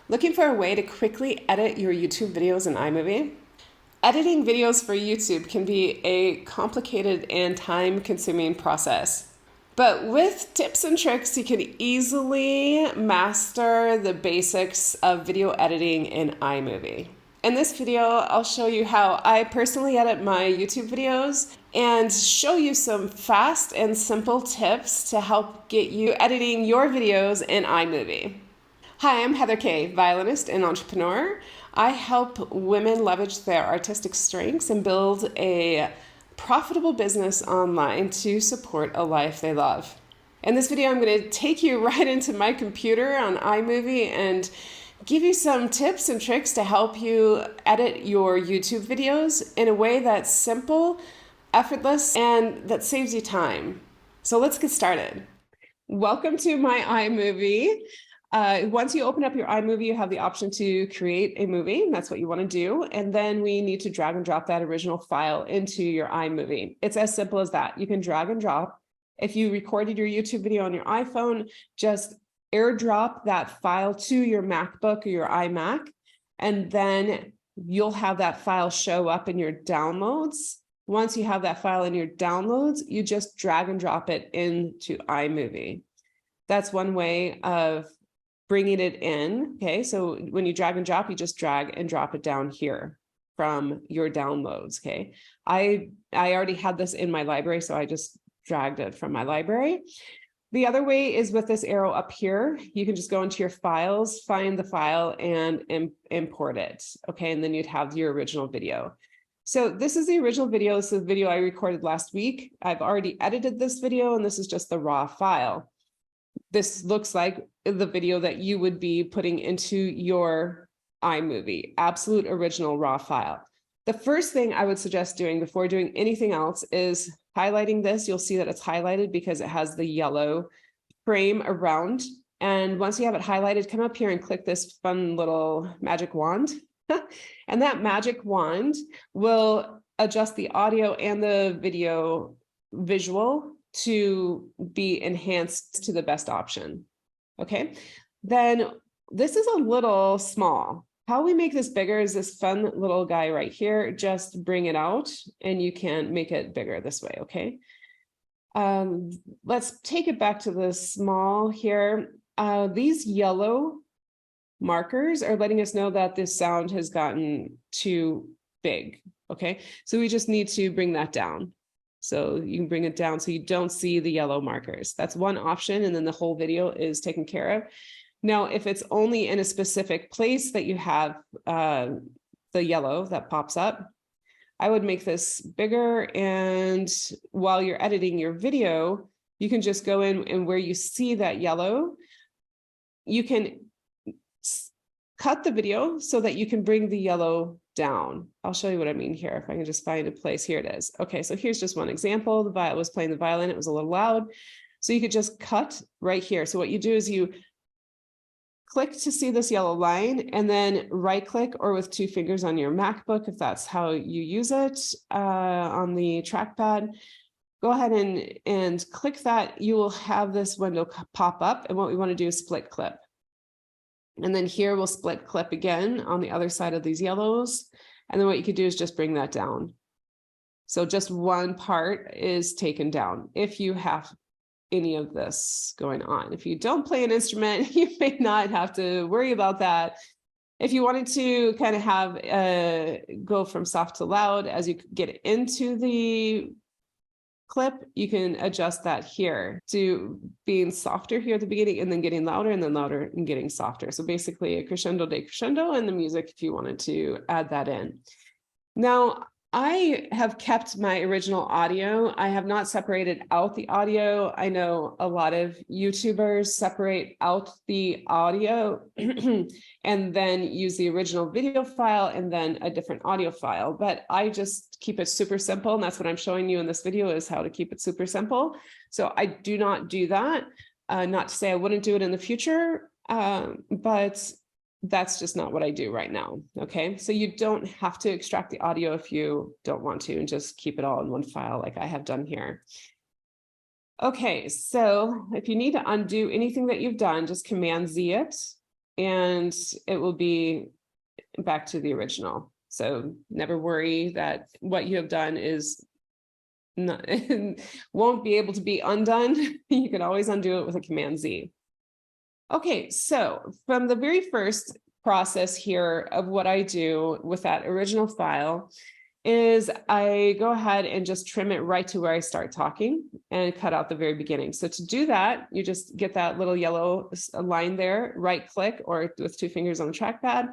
Looking for a way to quickly edit your YouTube videos in iMovie? Editing videos for YouTube can be a complicated and time-consuming process. But with tips and tricks, you can easily master the basics of video editing in iMovie. In this video, I'll show you how I personally edit my YouTube videos and show you some fast and simple tips to help get you editing your videos in iMovie. Hi, I'm Kaye, violinist and entrepreneur. I help women leverage their artistic strengths and build a profitable business online to support a life they love. In this video, I'm going to take you right into my computer on iMovie and give you some tips and tricks to help you edit your YouTube videos in a way that's simple, effortless, and that saves you time. So let's get started. Welcome to my iMovie. Once you open up your iMovie, you have the option to create a movie. That's what you want to do. And then we need to drag and drop that original file into your iMovie. It's as simple as that. You can drag and drop. If you recorded your YouTube video on your iPhone, just airdrop that file to your MacBook or your iMac, and then you'll have that file show up in your downloads. Once you have that file in your downloads, you just drag and drop it into iMovie. That's one way of bringing it in. Okay, so when you drag and drop, you just drag and drop it down here from your downloads. Okay, I already had this in my library, so I just dragged it from my library. The other way is with this arrow up here. You can just go into your files, find the file, and import it. Okay, and then you'd have your original video. So this is the original video. This is the video I recorded last week. I've already edited this video, and this is just the raw file. This looks like the video that you would be putting into your iMovie, absolute original raw file. The first thing I would suggest doing before doing anything else is highlighting this. You'll see that it's highlighted because it has the yellow frame around. And once you have it highlighted, come up here and click this fun little magic wand. And that magic wand will adjust the audio and the video visual to be enhanced to the best option. Okay, then this is a little small. How we make this bigger is this fun little guy right here. Just bring it out and you can make it bigger this way. Okay, let's take it back to the small here. These yellow markers are letting us know that this sound has gotten too big. Okay, so we just need to bring that down. So you can bring it down so you don't see the yellow markers. That's one option, and then the whole video is taken care of. Now, if it's only in a specific place that you have the yellow that pops up, I would make this bigger. And while you're editing your video, you can just go in and where you see that yellow, you can cut the video so that you can bring the yellow down. I'll show you what I mean here. If I can just find a place, here it is. Okay, so here's just one example. The violin was playing the violin, it was a little loud. So you could just cut right here. So what you do is you click to see this yellow line and then right click, or with two fingers on your MacBook, if that's how you use it, on the trackpad, go ahead and click that. You will have this window pop up, and what we want to do is split clip. And then here we'll split clip again on the other side of these yellows. And then what you could do is just bring that down. So just one part is taken down if you have any of this going on. If you don't play an instrument, you may not have to worry about that. If you wanted to kind of have go from soft to loud as you get into the clip, you can adjust that here to being softer here at the beginning and then getting louder and then louder and getting softer. So basically a crescendo decrescendo in the music if you wanted to add that in. Now, I have kept my original audio. I have not separated out the audio. I know a lot of YouTubers separate out the audio and then use the original video file and then a different audio file. But I just keep it super simple. And that's what I'm showing you in this video, is how to keep it super simple. So I do not do that. Not to say I wouldn't do it in the future, but that's just not what I do right now. Okay, so you don't have to extract the audio if you don't want to, and just keep it all in one file like I have done here. Okay, so if you need to undo anything that you've done, just Command Z it. and it will be back to the original. So never worry that what you have done is not, won't be able to be undone. You can always undo it with a Command Z. Okay, so from the very first process here of what I do with that original file is I go ahead and just trim it right to where I start talking and cut out the very beginning. So to do that, you just get that little yellow line there, right click or with 2 fingers on the trackpad.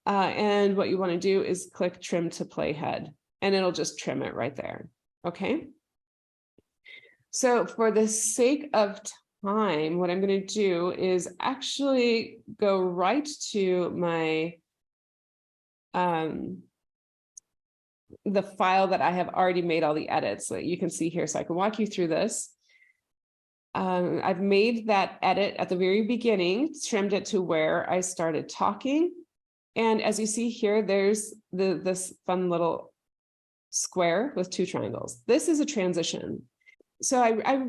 And what you want to do is click trim to playhead, and it'll just trim it right there. Okay. So for the sake of time, what I'm going to do is actually go right to my the file that I have already made all the edits that you can see here. So I can walk you through this. I've made that edit at the very beginning, trimmed it to where I started talking. And as you see here, there's this fun little square with 2 triangles. This is a transition. So I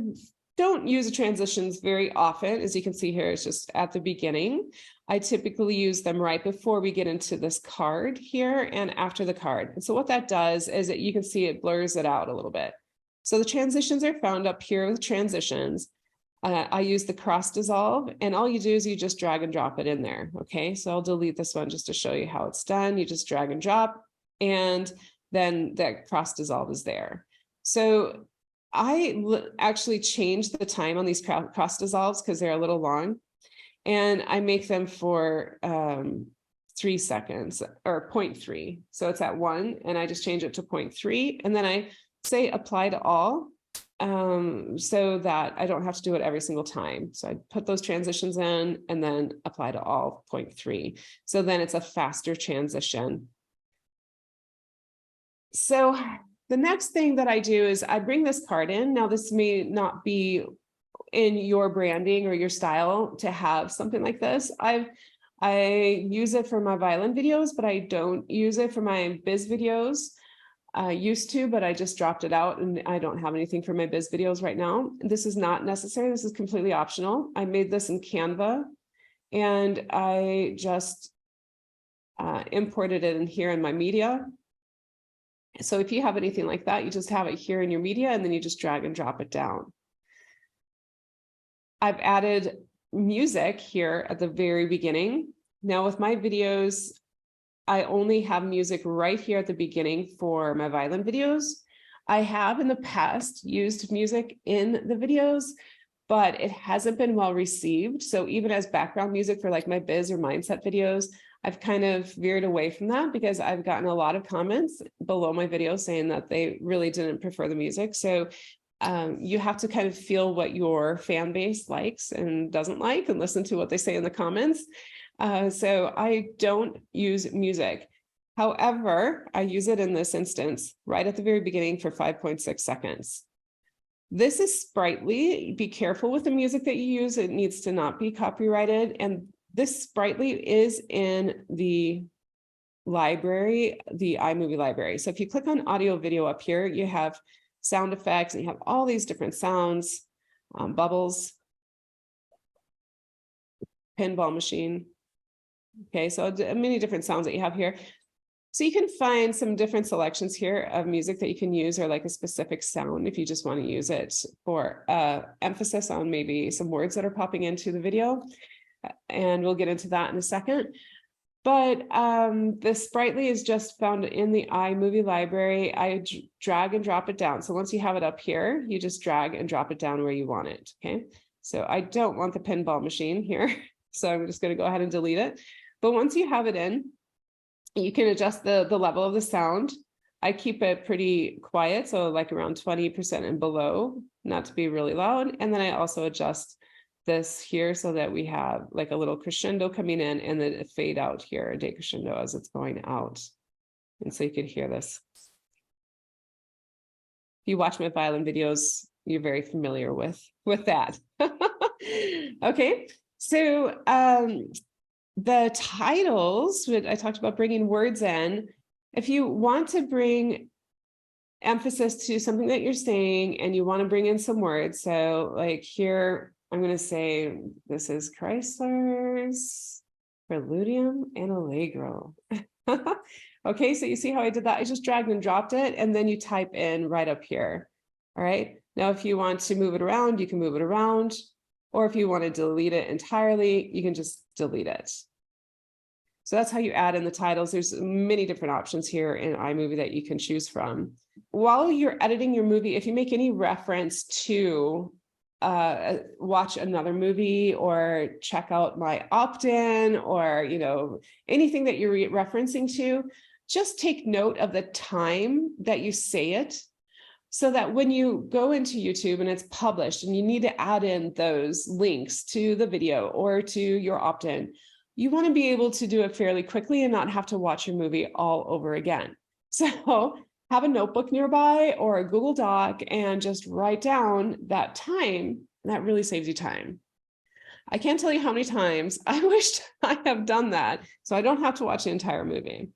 don't use the transitions very often. As you can see here, it's just at the beginning. I typically use them right before we get into this card here and after the card. And so what that does is that you can see it blurs it out a little bit. So the transitions are found up here with transitions. I use the cross dissolve, and all you do is you just drag and drop it in there. Okay, so I'll delete this one just to show you how it's done. You just drag and drop, and then that cross dissolve is there. So I actually changed the time on these cross dissolves because they're a little long, and I make them for 3 seconds or 0.3. So it's at 1, and I just change it to 0.3, and then I say apply to all. So that I don't have to do it every single time. So I put those transitions in and then apply to all 0.3. So then it's a faster transition. So the next thing that I do is I bring this card in. Now, this may not be in your branding or your style to have something like this. I use it for my violin videos, but I don't use it for my biz videos. I used to, but I just dropped it out, and I don't have anything for my biz videos right now. This is not necessary. This is completely optional. I made this in Canva, and I just imported it in here in my media. So if you have anything like that, you just have it here in your media, and then you just drag and drop it down. I've added music here at the very beginning. Now with my videos, I only have music right here at the beginning for my violin videos. I have in the past used music in the videos, but it hasn't been well received. So even as background music for like my biz or mindset videos, I've kind of veered away from that because I've gotten a lot of comments below my video saying that they really didn't prefer the music. So you have to kind of feel what your fan base likes and doesn't like and listen to what they say in the comments. So I don't use music. However, I use it in this instance right at the very beginning for 5.6 seconds. This is sprightly. Be careful with the music that you use. It needs to not be copyrighted. And this sprightly is in the library, the iMovie library. So if you click on audio video up here, you have sound effects and you have all these different sounds, bubbles, pinball machine. Okay, so many different sounds that you have here. So you can find some different selections here of music that you can use, or like a specific sound if you just want to use it for emphasis on maybe some words that are popping into the video. And we'll get into that in a second. But the sprightly is just found in the iMovie library. I drag and drop it down. So once you have it up here, you just drag and drop it down where you want it. Okay, so I don't want the pinball machine here. So I'm just going to go ahead and delete it. But once you have it in, you can adjust the level of the sound. I keep it pretty quiet, so like around 20% and below, not to be really loud. And then I also adjust this here so that we have like a little crescendo coming in and then a fade out here, a decrescendo as it's going out. And so you can hear this. If you watch my violin videos, you're very familiar with that. Okay, so the titles, I talked about bringing words in. If you want to bring emphasis to something that you're saying and you want to bring in some words, so like here, I'm going to say this is Chrysler's Preludium and Allegro. Okay, so you see how I did that? I just dragged and dropped it, and then you type in right up here. All right, now if you want to move it around, you can move it around, or if you want to delete it entirely, you can just delete it. So that's how you add in the titles. There's many different options here in iMovie that you can choose from. While you're editing your movie, if you make any reference to watch another movie or check out my opt-in, or anything that you're referencing to, just take note of the time that you say it, so that when you go into YouTube and it's published and you need to add in those links to the video or to your opt-in, you want to be able to do it fairly quickly and not have to watch your movie all over again. So have a notebook nearby or a Google Doc and just write down that time. And that really saves you time. I can't tell you how many times I wished I have done that so I don't have to watch the entire movie.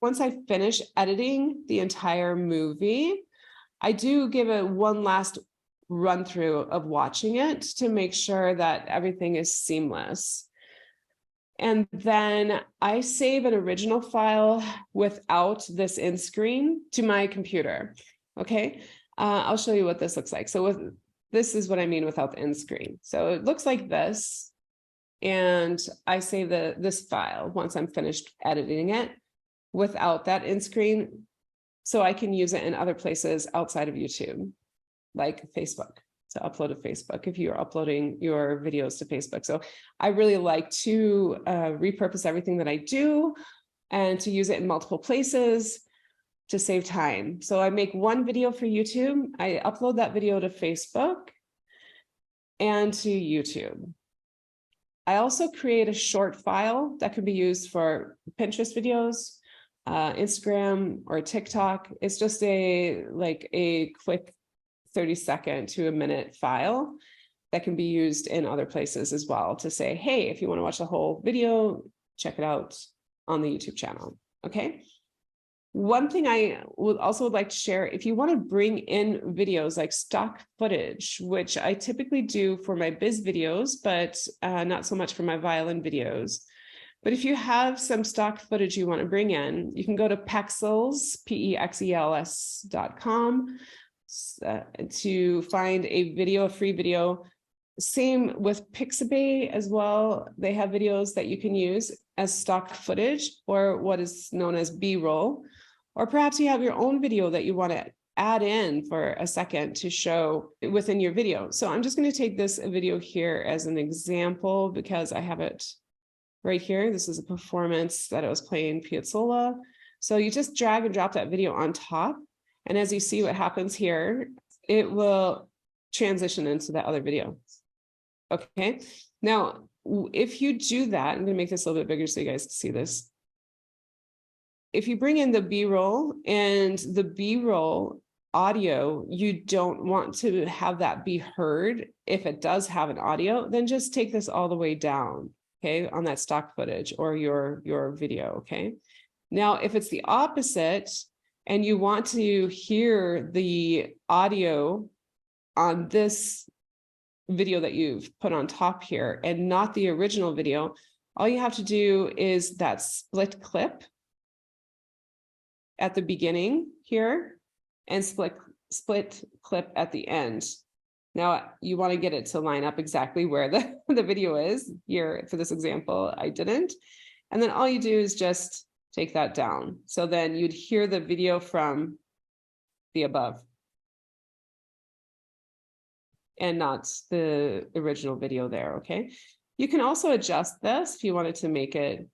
Once I finish editing the entire movie, I do give it one last run through of watching it to make sure that everything is seamless. And then I save an original file without this end screen to my computer. Okay, I'll show you what this looks like. So this is what I mean without the end screen. So it looks like this. And I save this file once I'm finished editing it without that end screen, so I can use it in other places outside of YouTube, like Facebook. To upload to Facebook if you're uploading your videos to Facebook. So I really like to repurpose everything that I do and to use it in multiple places to save time. So I make one video for YouTube, I upload that video to Facebook and to YouTube. I also create a short file that can be used for Pinterest videos, Instagram, or TikTok. It's just a quick 30-second to a minute file that can be used in other places as well to say, hey, if you want to watch the whole video, check it out on the YouTube channel. Okay. One thing I would like to share, if you want to bring in videos like stock footage, which I typically do for my biz videos, but not so much for my violin videos. But if you have some stock footage you want to bring in, you can go to Pexels, PEXELS.com. To find a free video. Same with Pixabay as well. They have videos that you can use as stock footage or what is known as B-roll, or perhaps you have your own video that you want to add in for a second to show within your video. So I'm just going to take this video here as an example because I have it right here. This is a performance that I was playing Piazzolla. So you just drag and drop that video on top. And as you see what happens here, it will transition into that other video. Okay. Now, if you do that, I'm going to make this a little bit bigger so you guys can see this. If you bring in the B-roll and the B-roll audio, you don't want to have that be heard. If it does have an audio, then just take this all the way down, okay, on that stock footage or your video, okay? Now, if it's the opposite, and you want to hear the audio on this video that you've put on top here and not the original video, all you have to do is that split clip at the beginning here and split clip at the end. Now you want to get it to line up exactly where the video is. Here for this example, I didn't. And then all you do is just take that down. So then you'd hear the video from the above and not the original video there, okay? You can also adjust this if you wanted to make it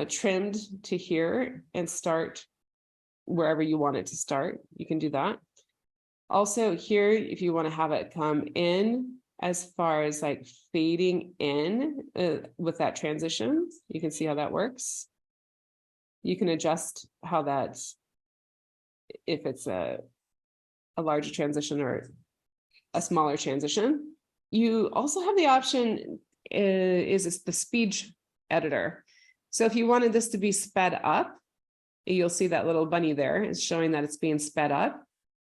trimmed to here and start wherever you want it to start. You can do that. Also here, if you want to have it come in as far as like fading in with that transition, you can see how that works. You can adjust how that's, if it's a larger transition or a smaller transition. You also have the option is the speed editor. So if you wanted this to be sped up, you'll see that little bunny there is showing that it's being sped up.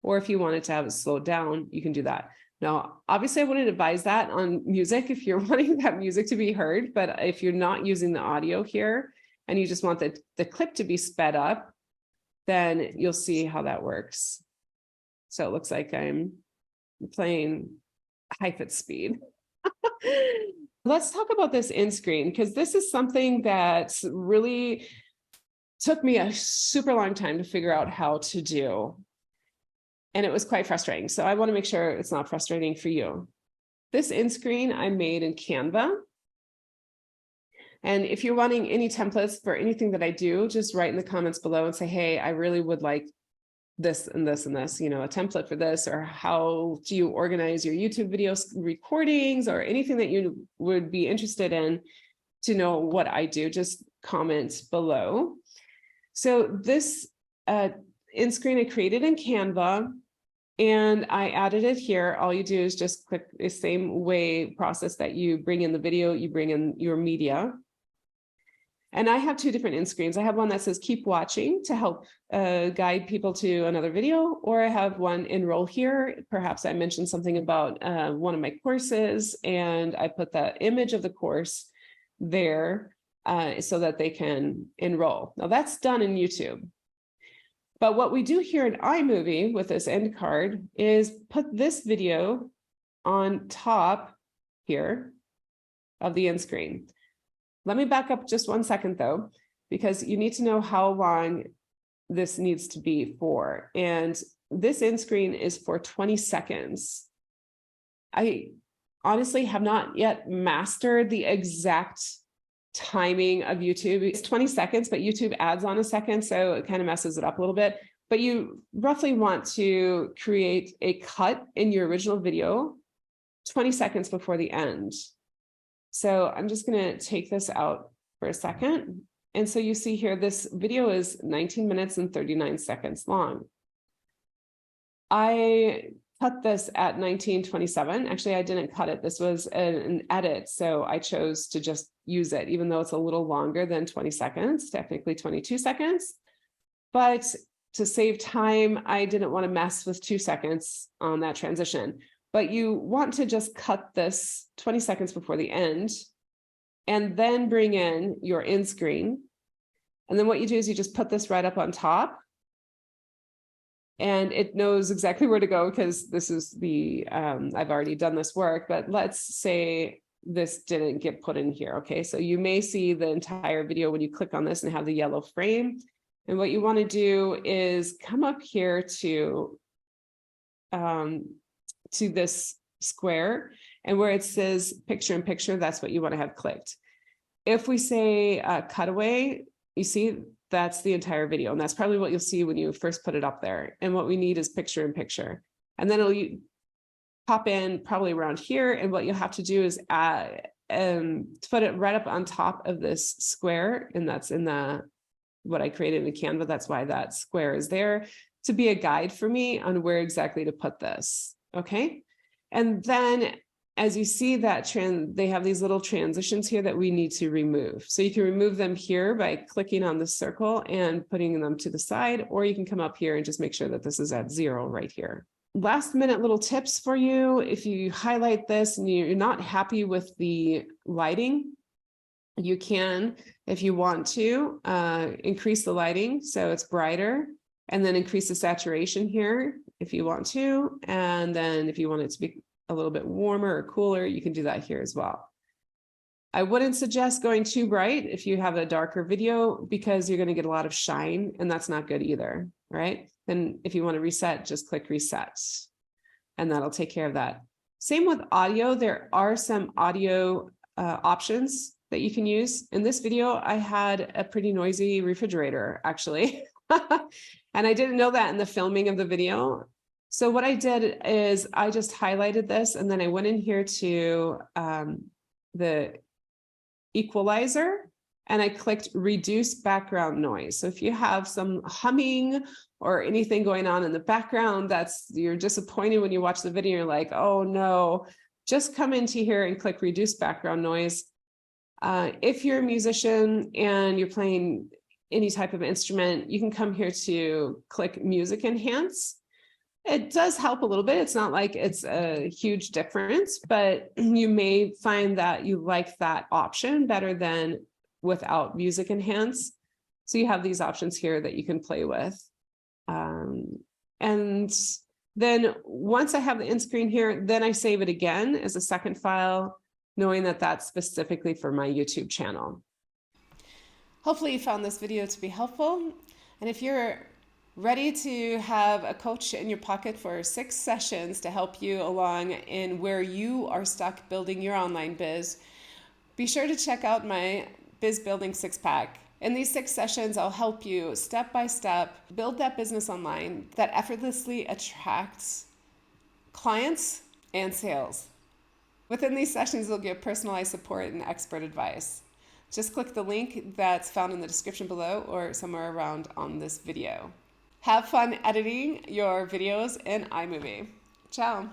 Or if you wanted to have it slowed down, you can do that. Now, obviously I wouldn't advise that on music if you're wanting that music to be heard, but if you're not using the audio here and you just want the clip to be sped up, then you'll see how that works. So it looks like I'm playing high-foot speed. Let's talk about this in screen, because this is something that really took me a super long time to figure out how to do. And it was quite frustrating. So I want to make sure it's not frustrating for you. This in screen I made in Canva. And if you're wanting any templates for anything that I do, just write in the comments below and say, hey, I really would like this and this and this, you know, a template for this, or how do you organize your YouTube video recordings, or anything that you would be interested in to know what I do, just comment below. So this in screen I created in Canva, and I added it here. All you do is just click the same way process that you bring in the video, you bring in your media. And I have two different in screens. I have one that says keep watching to help guide people to another video, or I have one enroll here. Perhaps I mentioned something about one of my courses, and I put the image of the course there so that they can enroll. Now that's done in YouTube. But what we do here in iMovie with this end card is put this video on top here of the end screen. Let me back up just 1 second though, because you need to know how long this needs to be for. And this end screen is for 20 seconds. I honestly have not yet mastered the exact timing of YouTube. It's 20 seconds, but YouTube adds on a second, so it kind of messes it up a little bit. But you roughly want to create a cut in your original video 20 seconds before the end. So I'm just going to take this out for a second. And so you see here, this video is 19 minutes and 39 seconds long. I cut this at 19:27. Actually, I didn't cut it. This was an edit. So I chose to just use it, even though it's a little longer than 20 seconds, technically 22 seconds. But to save time, I didn't want to mess with 2 seconds on that transition. But you want to just cut this 20 seconds before the end, and then bring in your end screen. And then what you do is you just put this right up on top, and it knows exactly where to go, because this is the, I've already done this work, but let's say this didn't get put in here. Okay, so you may see the entire video when you click on this and have the yellow frame. And what you want to do is come up here to this square, and where it says picture in picture, that's what you want to have clicked. If we say cutaway, you see that's the entire video, and that's probably what you'll see when you first put it up there. And what we need is picture in picture, and then it'll pop in probably around here. And what you'll have to do is put it right up on top of this square, and that's in what I created in Canva. That's why that square is there, to be a guide for me on where exactly to put this. Okay. And then as you see that they have these little transitions here that we need to remove. So you can remove them here by clicking on the circle and putting them to the side, or you can come up here and just make sure that this is at 0 right here. Last minute little tips for you. If you highlight this and you're not happy with the lighting, you can, if you want to, increase the lighting so it's brighter, and then increase the saturation here if you want to. And then if you want it to be a little bit warmer or cooler, you can do that here as well. I wouldn't suggest going too bright if you have a darker video, because you're going to get a lot of shine, and that's not good either, right? Then if you want to reset, just click reset, and that'll take care of that. Same with audio. There are some audio options that you can use. In this video, I had a pretty noisy refrigerator, actually. And I didn't know that in the filming of the video. So what I did is I just highlighted this, and then I went in here to the equalizer, and I clicked reduce background noise. So if you have some humming or anything going on in the background, you're disappointed when you watch the video, you're like, oh no, just come into here and click reduce background noise. If you're a musician and you're playing any type of instrument, you can come here to click music enhance. It does help a little bit. It's not like it's a huge difference, but you may find that you like that option better than without Music Enhance. So you have these options here that you can play with. And then once I have the end screen here, then I save it again as a second file, knowing that that's specifically for my YouTube channel. Hopefully you found this video to be helpful. And if you're ready to have a coach in your pocket for 6 sessions to help you along in where you are stuck building your online biz, be sure to check out my Biz Building 6-pack. In these 6 sessions, I'll help you step by step build that business online that effortlessly attracts clients and sales. Within these sessions, you'll get personalized support and expert advice. Just click the link that's found in the description below or somewhere around on this video. Have fun editing your videos in iMovie. Ciao.